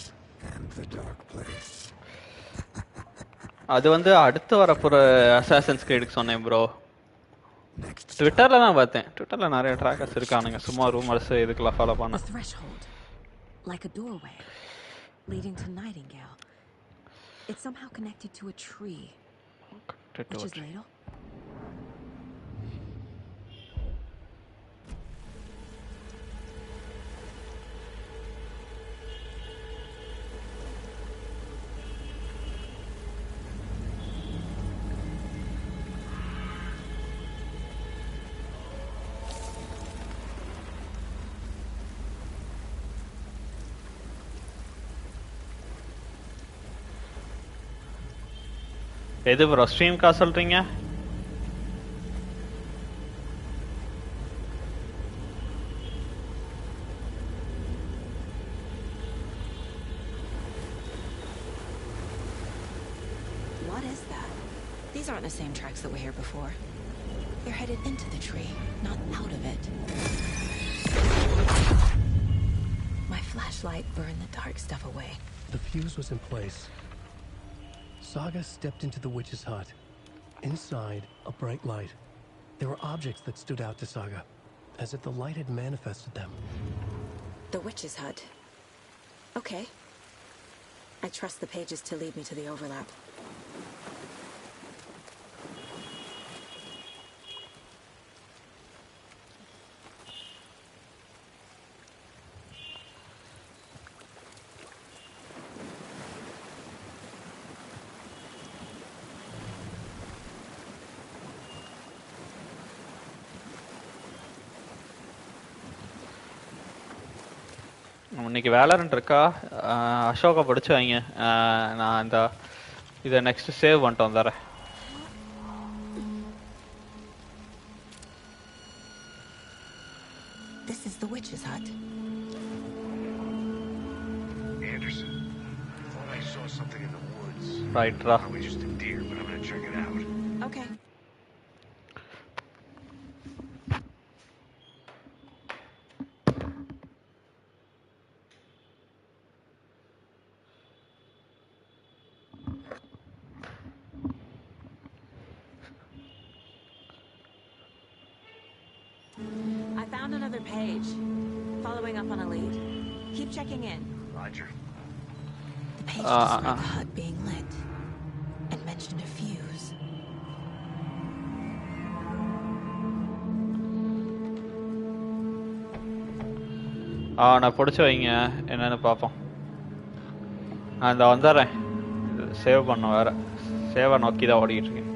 and the dark place. அது வந்து அடுத்து வரப்போற assassins கிரீடுக்கு சொன்னேன் bro. ட்விட்டர்ல தான் பார்த்தேன். ட்விட்டர்ல நிறைய ட்ராக்கர்ஸ் இருக்கானுங்க. சும்மா ரூமர்ஸ் இதுக்கெல்லாம் ஃபாலோ பண்ண. Threshold, like a doorway leading to Nightingale. It's somehow connected to a tree. Which is ladle? எது ப்ரோ ஸ்ட்ரீம்க்கா சொல்றீங்க? What is that? These aren't the same tracks that were here before. They're headed into the tree, not out of it. My flashlight burned the dark stuff away. The fuse was in place. Saga stepped into the witch's hut. Inside, a bright light. There were objects that stood out to Saga, as if the light had manifested them. The witch's hut. Okay. I trust the pages to lead me to the overlap. இன்னைக்கு Valorant இருக்கா? அசோகா படிச்சு வைங்க. நான் இந்த இதை next save பண்ணிட்டு வந்துடுறேன். This is the witch's hut. Anderson, I thought I saw something in the woods. Right, Ra. Probably just a deer, but I'm gonna check it out. Okay. I found another page. Following up on a lead. Keep checking in. Roger. The page described the hut being lit and mentioned a fuse. நான் பிடிச்சி வைங்க, என்னன்னு பார்ப்போம். நான் இந்த வந்துடுறேன். Save பண்ண வேற. சேவை நோக்கி தான் ஓடிக்கிட்டு இருக்கேன்.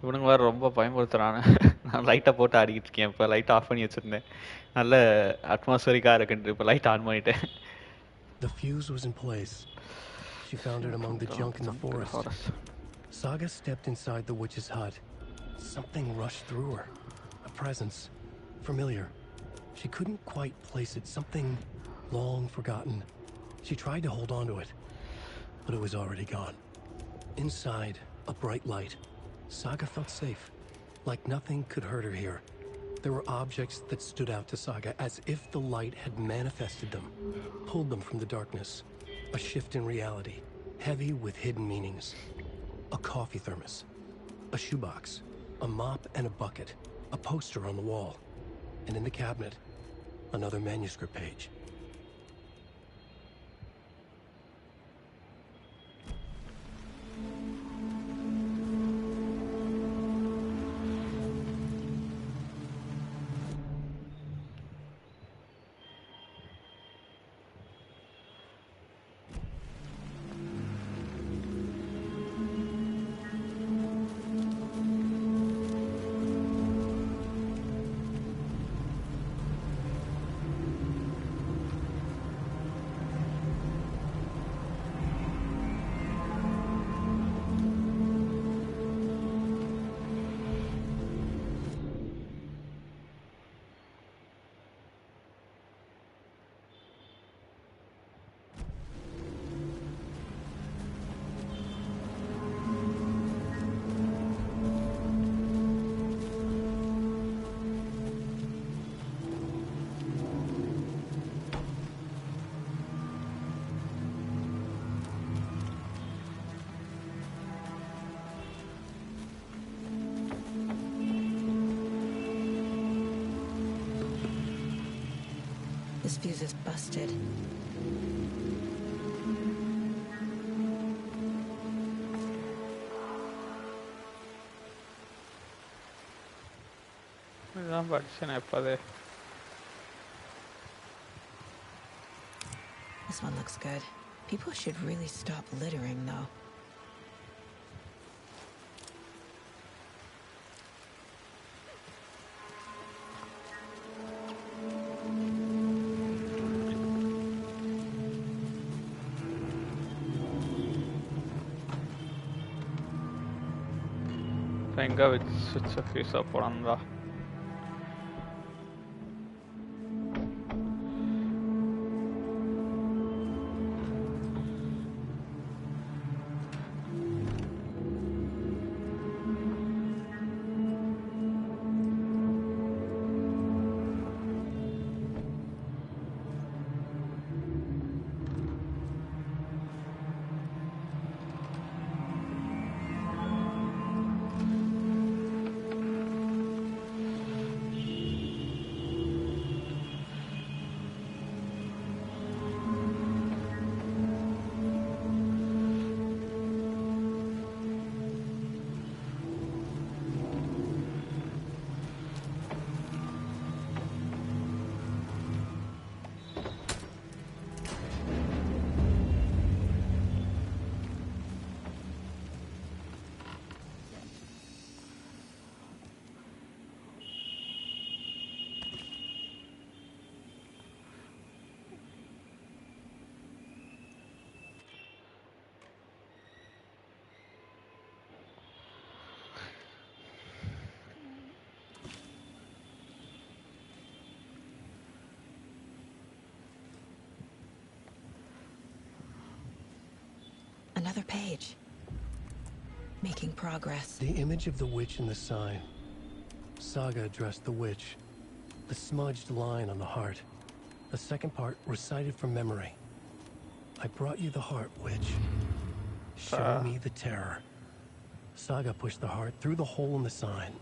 இவனுங்க வேறு ரொம்ப பயமுறுத்துறானு. நான் லைட்டை போட்டு ஆடிக்கிட்டு இருக்கேன். இப்போ லைட் ஆஃப் பண்ணி வச்சுருந்தேன். நல்ல அட்மாஸ்பரிக்காக இருக்குன்ட்டு இப்போ லைட் ஆன் பண்ணிட்டேன். The fuse was in place. She found it among the junk in the forest. Saga stepped inside the witch's hut. Something rushed through her. A presence. Familiar. She couldn't quite place it. Something long forgotten. She tried to hold on to it, but it was already gone. Inside, a bright light. Saga felt safe, like nothing could hurt her here. There were objects that stood out to Saga as if the light had manifested them, pulled them from the darkness. A shift in reality, heavy with hidden meanings. A coffee thermos, a shoebox, a mop and a bucket, a poster on the wall. And in the cabinet, another manuscript page. This fuse is busted. இதான் படிச்சேன் எப்போதே. This one looks good. People should really stop littering, though. எங்க வச்சு ஃபீஸா போறான்டா. Another page. Making progress. The image of the witch in the sign. Saga addressed the witch. The smudged line on the heart. The second part recited from memory. I brought you the heart, witch. Show me the terror. Saga pushed the heart through the hole in the sign.